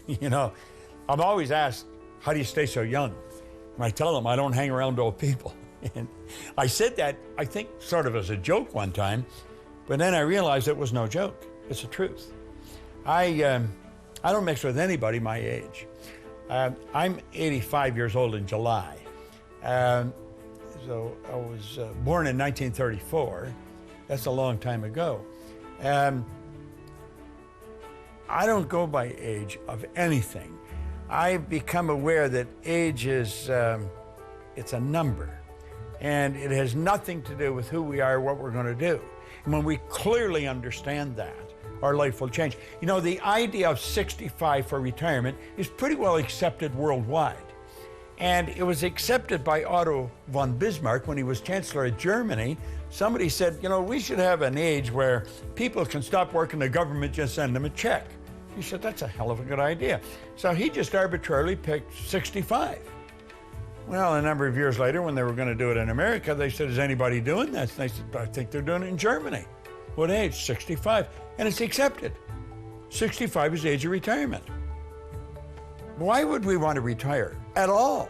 You know, I'm always asked, how do you stay so young? And I tell them I don't hang around old people. And I said that, I think, sort of as a joke one time, but then I realized it was no joke. It's the truth. I don't mix with anybody my age. I'm 85 years old in July. So I was born in 1934. That's a long time ago. I don't go by age of anything. I've become aware that age is, it's a number. And it has nothing to do with who we are, what we're going to do. And when we clearly understand that, our life will change. You know, the idea of 65 for retirement is pretty well accepted worldwide. And it was accepted by Otto von Bismarck when he was Chancellor of Germany. Somebody said, you know, we should have an age where people can stop working, the government just send them a check. He said, that's a hell of a good idea. So he just arbitrarily picked 65. Well, a number of years later, when they were going to do it in America, they said, is anybody doing this? And they said, I think they're doing it in Germany. What age? 65. And it's accepted. 65 is the age of retirement. Why would we want to retire at all?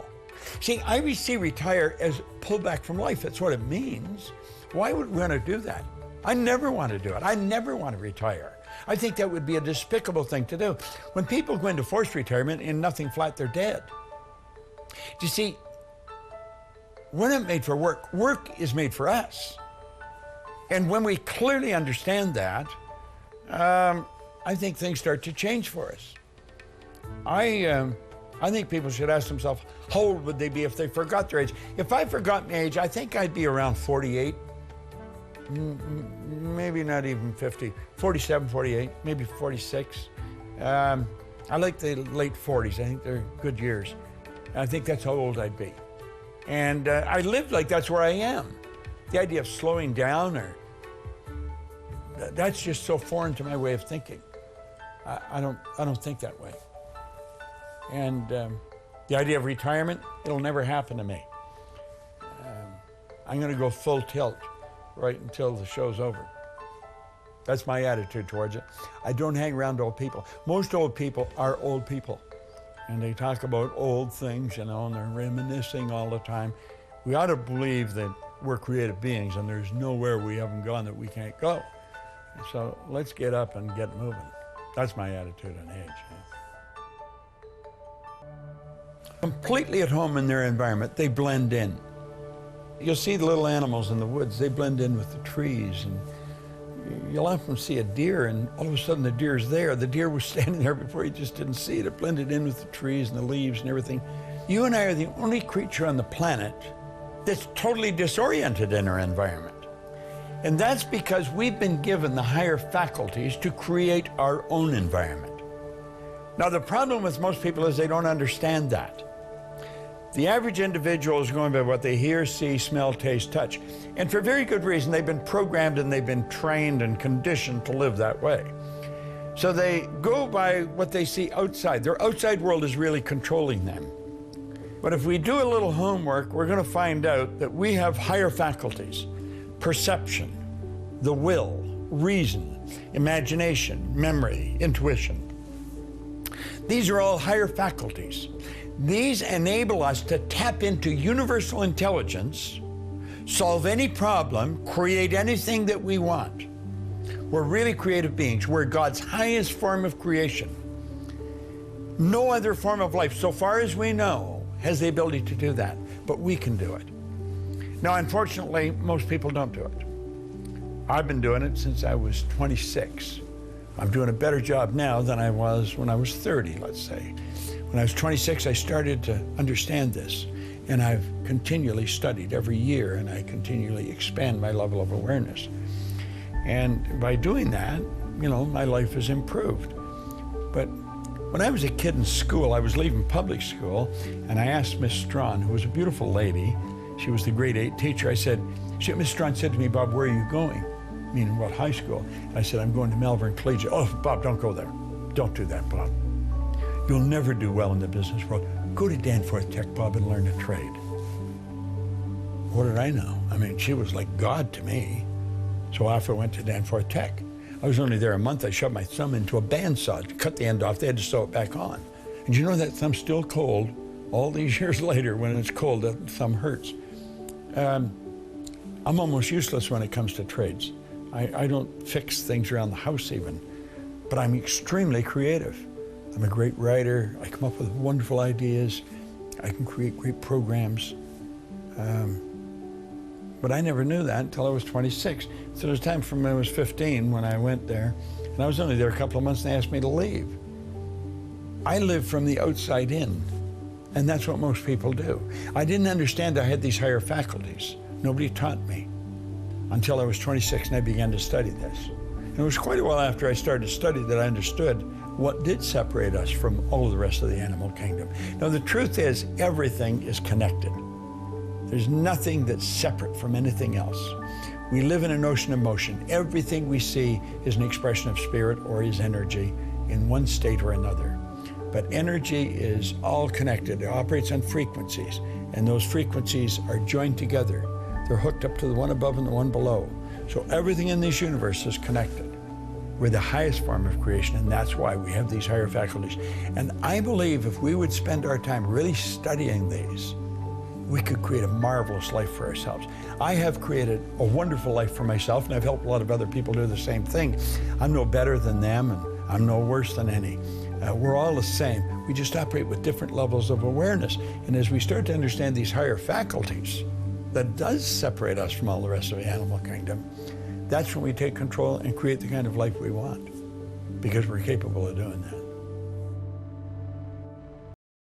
See, I see retire as pull back from life. That's what it means. Why would we want to do that? I never want to do it. I never want to retire. I think that would be a despicable thing to do. When people go into forced retirement and nothing flat, they're dead. You see, we're not made for work. Work is made for us. And when we clearly understand that, I think things start to change for us. I think people should ask themselves, how old would they be if they forgot their age? If I forgot my age, I think I'd be around 48, maybe not even 50, 47, 48, maybe 46. I like the late 40s. I think they're good years. I think that's how old I'd be. And I lived like that's where I am. The idea of slowing down, or that's just so foreign to my way of thinking. I don't think that way. And the idea of retirement, it'll never happen to me. I'm going to go full tilt right until the show's over. That's my attitude towards it. I don't hang around old people. Most old people are old people. And they talk about old things, you know, and they're reminiscing all the time. We ought to believe that we're creative beings and there's nowhere we haven't gone that we can't go. So let's get up and get moving. That's my attitude on age. Completely at home in their environment, they blend in. You'll see the little animals in the woods, they blend in with the trees. And you'll often see a deer, and all of a sudden the deer's there. The deer was standing there before, you just didn't see it. It blended in with the trees and the leaves and everything. You and I are the only creature on the planet that's totally disoriented in our environment. And that's because we've been given the higher faculties to create our own environment. Now, the problem with most people is they don't understand that. The average individual is going by what they hear, see, smell, taste, touch. And for very good reason, they've been programmed and they've been trained and conditioned to live that way. So they go by what they see outside. Their outside world is really controlling them. But if we do a little homework, we're going to find out that we have higher faculties: perception, the will, reason, imagination, memory, intuition. These are all higher faculties. These enable us to tap into universal intelligence, solve any problem, create anything that we want. We're really creative beings. We're God's highest form of creation. No other form of life, so far as we know, has the ability to do that, but we can do it. Now, unfortunately, most people don't do it. I've been doing it since I was 26. I'm doing a better job now than I was when I was 30, let's say. When I was 26, I started to understand this, and I've continually studied every year, and I continually expand my level of awareness. And by doing that, you know, my life has improved. But when I was a kid in school, I was leaving public school, and I asked Miss Strawn, who was a beautiful lady, she was the grade 8 teacher, Miss Strawn said to me, Bob, where are you going? Meaning what, high school? And I said, I'm going to Malvern Collegiate. Oh, Bob, don't go there. Don't do that, Bob. You'll never do well in the business world. Go to Danforth Tech, Bob, and learn a trade. What did I know? I mean, she was like God to me. So off I went to Danforth Tech. I was only there a month. I shoved my thumb into a bandsaw, cut the end off. They had to sew it back on. And you know that thumb's still cold all these years later. When it's cold, that thumb hurts. I'm almost useless when it comes to trades. I don't fix things around the house even, but I'm extremely creative. I'm a great writer. I come up with wonderful ideas. I can create great programs. But I never knew that until I was 26. So it was time from when I was 15 when I went there, and I was only there a couple of months and they asked me to leave. I live from the outside in, and that's what most people do. I didn't understand I had these higher faculties. Nobody taught me until I was 26 and I began to study this. And it was quite a while after I started to study that I understood what did separate us from all of the rest of the animal kingdom. Now, the truth is, everything is connected. There's nothing that's separate from anything else. We live in an ocean of motion. Everything we see is an expression of spirit or is energy in one state or another. But energy is all connected. It operates on frequencies, and those frequencies are joined together. They're hooked up to the one above and the one below. So everything in this universe is connected. We're the highest form of creation, and that's why we have these higher faculties. And I believe if we would spend our time really studying these, we could create a marvelous life for ourselves. I have created a wonderful life for myself, and I've helped a lot of other people do the same thing. I'm no better than them, and I'm no worse than any. We're all the same. We just operate with different levels of awareness. And as we start to understand these higher faculties, that does separate us from all the rest of the animal kingdom, that's when we take control and create the kind of life we want, because we're capable of doing that.